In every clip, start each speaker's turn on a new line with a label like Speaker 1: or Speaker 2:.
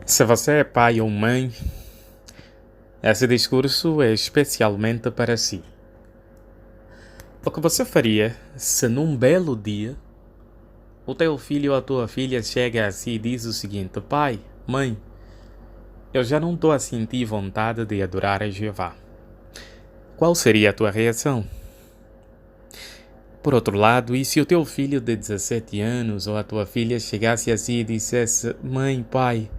Speaker 1: Se você é pai ou mãe, esse discurso é especialmente para si. O que você faria se num belo dia o teu filho ou a tua filha chega a si e diz o seguinte: pai, mãe, eu já não estou a sentir vontade de adorar a Jeová. Qual seria a tua reação? Por outro lado, e se o teu filho de 17 anos ou a tua filha chegasse a si e dissesse: mãe, pai,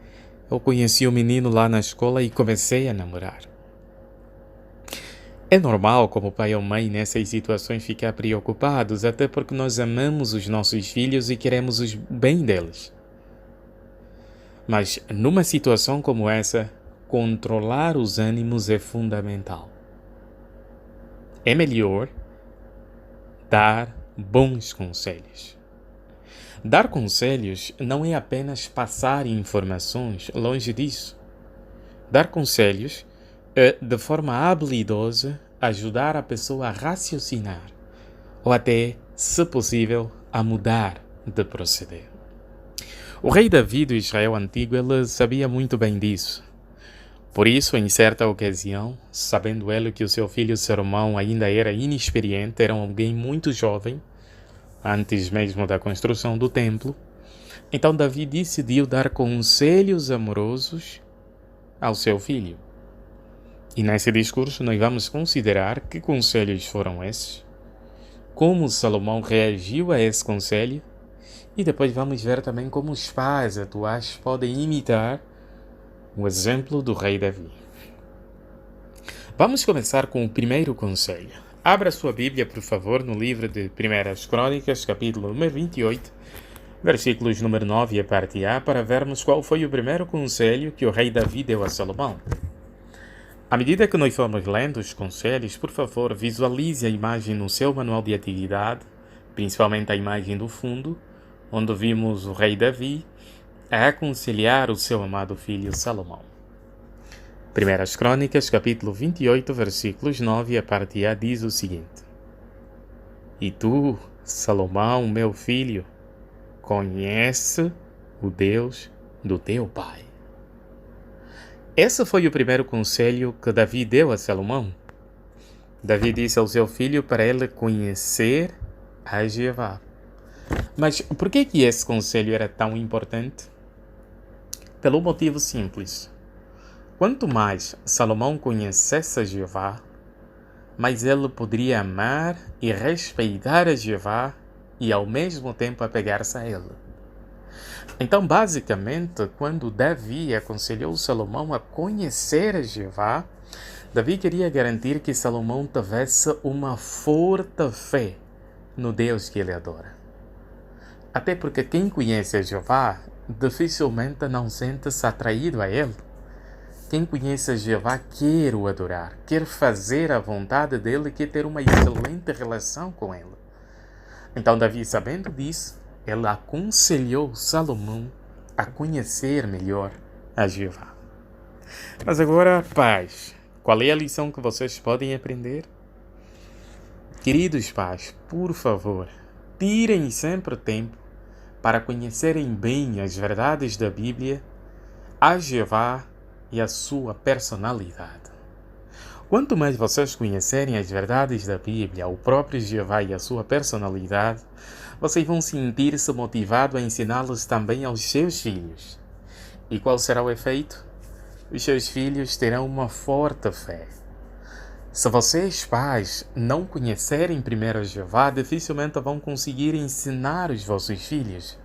Speaker 1: eu conheci um menino lá na escola e comecei a namorar? É normal, como pai ou mãe, nessas situações ficar preocupados, até porque nós amamos os nossos filhos e queremos o bem deles. Mas numa situação como essa, controlar os ânimos é fundamental. É melhor dar bons conselhos. Dar conselhos não é apenas passar informações, longe disso. Dar conselhos é, de forma habilidosa, ajudar a pessoa a raciocinar ou até, se possível, a mudar de proceder. O rei Davi do Israel antigo, ele sabia muito bem disso. Por isso, em certa ocasião, sabendo ele que o seu filho Salomão ainda era inexperiente, era alguém muito jovem, antes mesmo da construção do templo, então Davi decidiu dar conselhos amorosos ao seu filho. E nesse discurso nós vamos considerar que conselhos foram esses, como Salomão reagiu a esse conselho, e depois vamos ver também como os pais atuais podem imitar o exemplo do rei Davi. Vamos começar com o primeiro conselho. Abra sua Bíblia, por favor, no livro de 1 Crônicas, capítulo número 28, versículos número 9 a parte A, para vermos qual foi o primeiro conselho que o rei Davi deu a Salomão. À medida que nós formos lendo os conselhos, por favor, visualize a imagem no seu manual de atividade, principalmente a imagem do fundo, onde vimos o rei Davi a aconselhar o seu amado filho Salomão. 1 Crônicas, capítulo 28, versículos 9 a parte A, diz o seguinte: E tu, Salomão, meu filho, conhece o Deus do teu pai. Esse foi o primeiro conselho que Davi deu a Salomão. Davi disse ao seu filho para ele conhecer a Jeová. Mas por que esse conselho era tão importante? Pelo motivo simples. Quanto mais Salomão conhecesse a Jeová, mais ele poderia amar e respeitar a Jeová e ao mesmo tempo apegar-se a ele. Então, basicamente, quando Davi aconselhou Salomão a conhecer a Jeová, Davi queria garantir que Salomão tivesse uma forte fé no Deus que ele adora. Até porque quem conhece a Jeová dificilmente não sente-se atraído a ele. Quem conhece a Jeová quer o adorar, quer fazer a vontade dele, quer ter uma excelente relação com ele. Então, Davi, sabendo disso, ele aconselhou Salomão a conhecer melhor a Jeová. Mas agora, pais, qual é a lição que vocês podem aprender? Queridos pais, por favor, tirem sempre tempo para conhecerem bem as verdades da Bíblia, a Jeová e a sua personalidade. Quanto mais vocês conhecerem as verdades da Bíblia, o próprio Jeová e a sua personalidade, vocês vão sentir-se motivados a ensiná-los também aos seus filhos. E qual será o efeito? Os seus filhos terão uma forte fé. Se vocês, pais, não conhecerem primeiro Jeová, dificilmente vão conseguir ensinar os vossos filhos.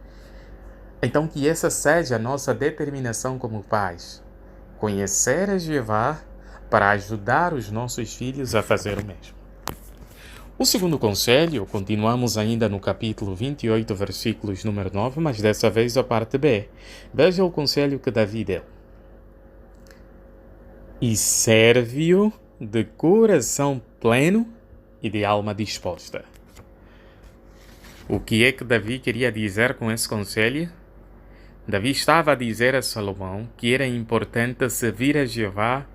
Speaker 1: Então que essa seja a nossa determinação como pais. Conhecer a Jeová para ajudar os nossos filhos a fazer o mesmo. O segundo conselho, continuamos ainda no capítulo 28, versículos número 9, mas dessa vez a parte B. Veja o conselho que Davi deu. E serve-o de coração pleno e de alma disposta. O que é que Davi queria dizer com esse conselho? Davi estava a dizer a Salomão que era importante servir a Jeová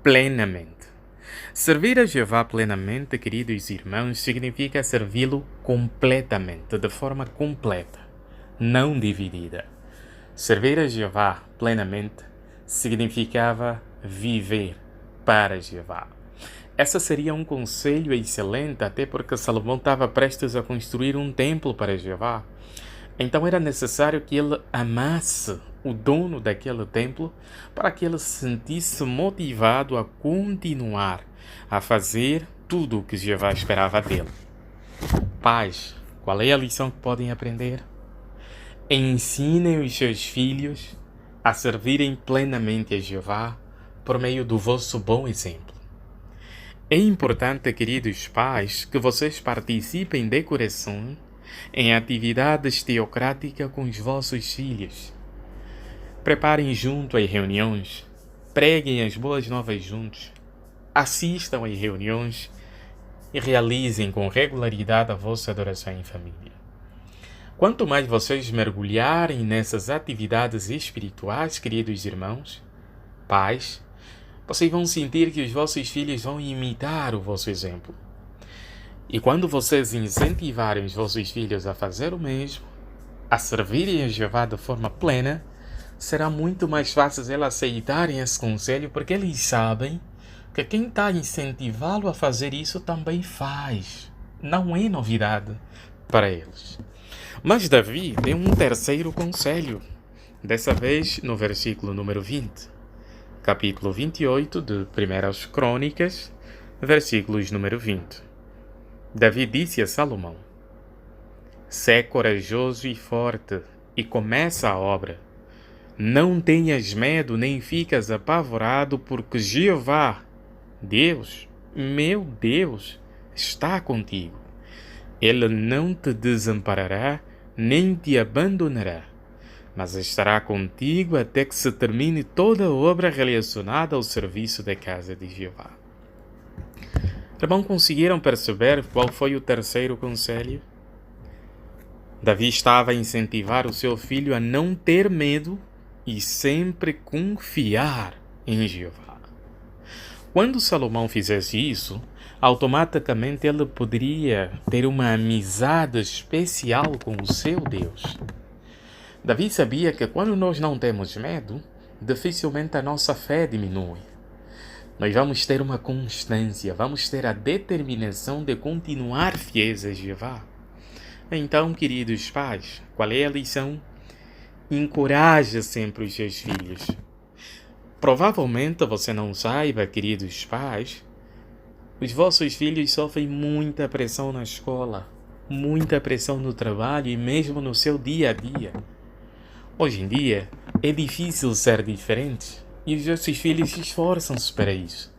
Speaker 1: plenamente. Servir a Jeová plenamente, queridos irmãos, significa servi-lo completamente, de forma completa, não dividida. Servir a Jeová plenamente significava viver para Jeová. Esse seria um conselho excelente, até porque Salomão estava prestes a construir um templo para Jeová. Então era necessário que ele amasse o dono daquele templo para que ele se sentisse motivado a continuar a fazer tudo o que Jeová esperava dele. Pais, qual é a lição que podem aprender? Ensinem os seus filhos a servirem plenamente a Jeová por meio do vosso bom exemplo. É importante, queridos pais, que vocês participem de coração em atividades teocráticas com os vossos filhos. Preparem junto às reuniões, preguem as boas novas juntos, assistam às reuniões e realizem com regularidade a vossa adoração em família. Quanto mais vocês mergulharem nessas atividades espirituais, queridos irmãos, pais, vocês vão sentir que os vossos filhos vão imitar o vosso exemplo. E quando vocês incentivarem os vossos filhos a fazer o mesmo, a servirem a Jeová de forma plena, será muito mais fácil eles aceitarem esse conselho, porque eles sabem que quem está a incentivá-lo a fazer isso também faz. Não é novidade para eles. Mas Davi tem um terceiro conselho, dessa vez no versículo número 20, capítulo 28 de 1 Crônicas, versículos número 20. Davi disse a Salomão: Sê corajoso e forte, e começa a obra. Não tenhas medo, nem ficas apavorado, porque Jeová, Deus, meu Deus, está contigo. Ele não te desamparará, nem te abandonará, mas estará contigo até que se termine toda a obra relacionada ao serviço da casa de Jeová. Irmão, conseguiram perceber qual foi o terceiro conselho? Davi estava a incentivar o seu filho a não ter medo e sempre confiar em Jeová. Quando Salomão fizesse isso, automaticamente ele poderia ter uma amizade especial com o seu Deus. Davi sabia que quando nós não temos medo, dificilmente a nossa fé diminui. Nós vamos ter uma constância, vamos ter a determinação de continuar fiéis a Jeová. Então, queridos pais, qual é a lição? Encoraje sempre os seus filhos. Provavelmente você não saiba, queridos pais, os vossos filhos sofrem muita pressão na escola, muita pressão no trabalho e mesmo no seu dia a dia. Hoje em dia, é difícil ser diferente e os vossos filhos esforçam-se para isso.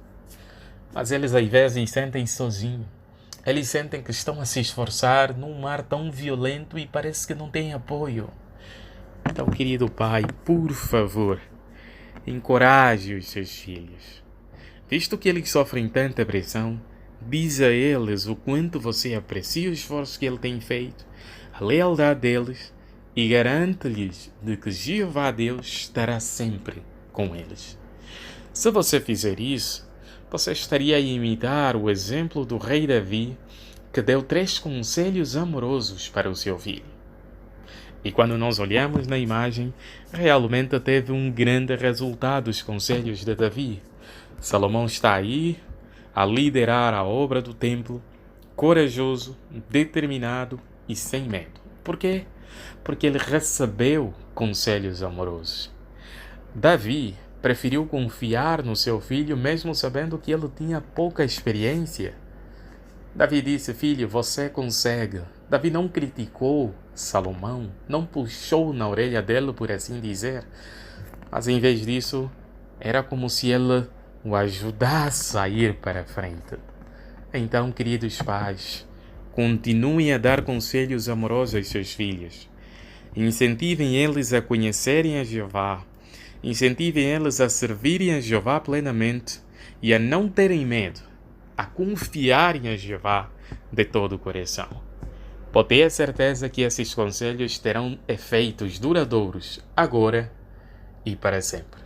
Speaker 1: Mas eles às vezes sentem-se sozinhos. Eles sentem que estão a se esforçar num mar tão violento e parece que não têm apoio. Então, querido pai, por favor, encoraje os seus filhos. Visto que eles sofrem tanta pressão, diz a eles o quanto você aprecia o esforço que ele tem feito, a lealdade deles, e garante-lhes de que Jeová Deus estará sempre com eles. Se você fizer isso, você estaria a imitar o exemplo do rei Davi, que deu 3 conselhos amorosos para o seu filho. E quando nós olhamos na imagem, realmente teve um grande resultado os conselhos de Davi. Salomão está aí a liderar a obra do templo, corajoso, determinado e sem medo. Por quê? Porque ele recebeu conselhos amorosos. Davi preferiu confiar no seu filho mesmo sabendo que ele tinha pouca experiência. Davi disse: filho, você consegue. Davi não criticou Salomão, não puxou na orelha dele, por assim dizer, mas em vez disso, era como se ele o ajudasse a ir para frente. Então, queridos pais, continuem a dar conselhos amorosos aos seus filhos. Incentivem eles a conhecerem a Jeová. Incentivem eles a servirem a Jeová plenamente e a não terem medo, a confiarem a Jeová de todo o coração. Pode ter a certeza que esses conselhos terão efeitos duradouros agora e para sempre.